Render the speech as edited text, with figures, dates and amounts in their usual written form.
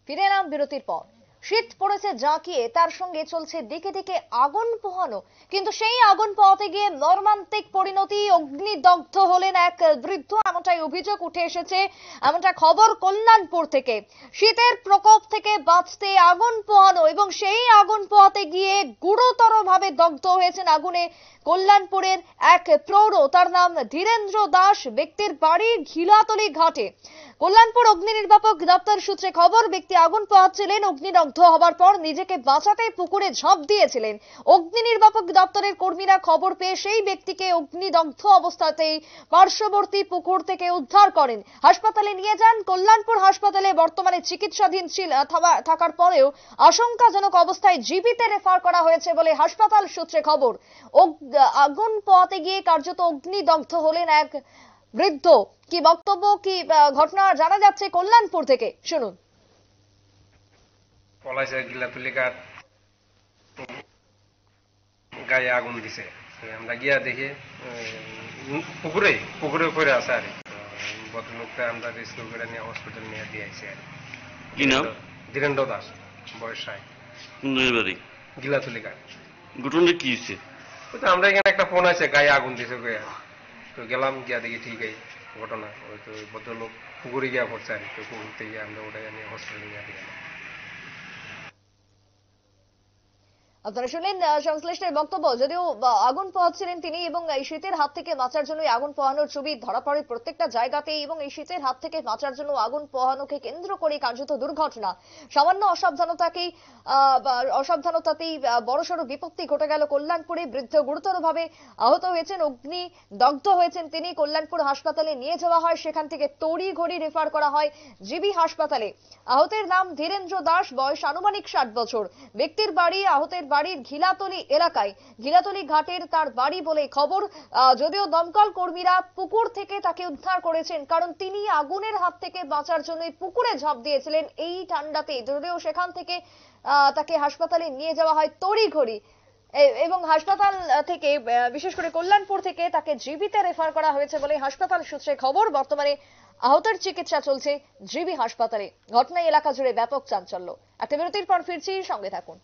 ফিরে এলাম বিরতির পর। শীত পড়েছে জাঁকিয়ে, তার সঙ্গে চলছে দিকে দিকে আগুন পোহানো। কিন্তু সেই আগুন পোহাতে গিয়ে মর্মান্তিক পরিণতি, অগ্নিদগ্ধ হলেন এক বৃদ্ধ, এমনটাই অভিযোগ উঠে এসেছে। এমনটা খবর কল্যাণপুর থেকে। শীতের প্রকোপ থেকে বাঁচতে আগুন পোহানো এবং সেই আগুন পোহাতে গিয়ে গুরুতর ভাবে দগ্ধ হয়েছেন আগুনে কল্যাণপুরের এক প্রৌঢ়। তার নাম ধীরেন্দ্র দাস, ব্যক্তির বাড়ি ঘিলাতলি ঘাটে। কল্যাণপুর অগ্নি নির্বাপক দপ্তর সূত্রে খবর, ব্যক্তি আগুন পোহাচ্ছিলেন। অগ্নিদগ্ধ হবার পর নিজেকে বাঁচাতে পুকুরে ঝাঁপ দিয়েছিলেন। অগ্নি নির্বাপক দপ্তরের কর্মীরা খবর পেয়ে সেই ব্যক্তিকে অগ্নিদগ্ধ অবস্থাতেই পার্শ্ববর্তী পুকুর থেকে উদ্ধার করেন, হাসপাতালে নিয়ে যান। কল্যাণপুর হাসপাতালে বর্তমানে চিকিৎসাধীন থাকার পরেও আশঙ্কাজনক অবস্থায় জিবিতে রেফার করা হয়েছে বলে হাসপাতাল সূত্রে খবর। আগুন পোহাতে গিয়ে কার্যত অগ্নিদগ্ধ হলেন এক বৃদ্ধ। কি বক্তব্য, কি ঘটনা জানা যাচ্ছে কল্যাণপুর থেকে, শুনুন। গায়ে আগুন দিছে, আমরা গিয়া দেখি পুকুরে পুকুরে পড়ে আছে আর ভদ্রলোকটা আমরা রেস্কিউ করে নিয়ে হসপিটাল নিয়ে দিয়ে আইছি। আর কি নাম? ধীরেন্দ্র দাস, বয়স 60। গিলাতুলি ঘাট। ঘটনা কি হয়েছে? আমরা এখানে একটা ফোন আছে, গায়ে আগুন দিছে, তো গেলাম, গিয়া দেখি ঠিক এই ঘটনা। ওই তো ভদ্রলোক পুকুরে গিয়া পড়ছে আর কি, পুকুর থেকে আমরা ওটা নিয়ে হসপিটালে নিয়ে দিয়ে। আপনারা শুনলেন সংশ্লিষ্টের বক্তব্য। যদিও আগুন পোহাচ্ছিলেন তিনি এবং এই শীতের হাত থেকে বাঁচার জন্য আগুন পোহানোর ছবি ধরা পড়ে প্রত্যেকটা জায়গাতেই, এবং এই শীতের হাত থেকে বাঁচার জন্য আগুন পোহানোকে কেন্দ্র করে কার্যত দুর্ঘটনা। সামান্য অসাবধানতাতেই বড়সড় বিপত্তি ঘটে গেল কল্যাণপুরে। বৃদ্ধ গুরুতরভাবে আহত হয়েছেন, অগ্নি দগ্ধ হয়েছেন তিনি। কল্যাণপুর হাসপাতালে নিয়ে যাওয়া হয়, সেখান থেকে তড়িঘড়ি রেফার করা হয় জিবি হাসপাতালে। আহতের নাম ধীরেন্দ্র দাস, বয়স আনুমানিক 60 বছর। ব্যক্তির বাড়ি, আহতের বাড়ির ঘিলাতলি এলাকায়, ঘিলাতলি ঘাটের তার বাড়ি বলে খবর। যদিও দমকল কর্মীরা পুকুর থেকে তাকে উদ্ধার করেছেন, কারণ তিনি আগুনের হাত থেকে বাঁচার জন্য পুকুরে ঝাঁপ দিয়েছিলেন এই ঠান্ডাতে। যদিও সেখান থেকে তাকে হাসপাতালে নিয়ে যাওয়া হয় তড়িঘড়ি, এবং হাসপাতাল থেকে, বিশেষ করে কল্যাণপুর থেকে, তাকে জিবিতে রেফার করা হয়েছে বলে হাসপাতাল সূত্রে খবর। বর্তমানে আহতের চিকিৎসা চলছে জিবি হাসপাতালে। ঘটনায় এলাকা জুড়ে ব্যাপক চাঞ্চল্য। একটা বিরতির পর ফিরছি, সঙ্গে থাকুন।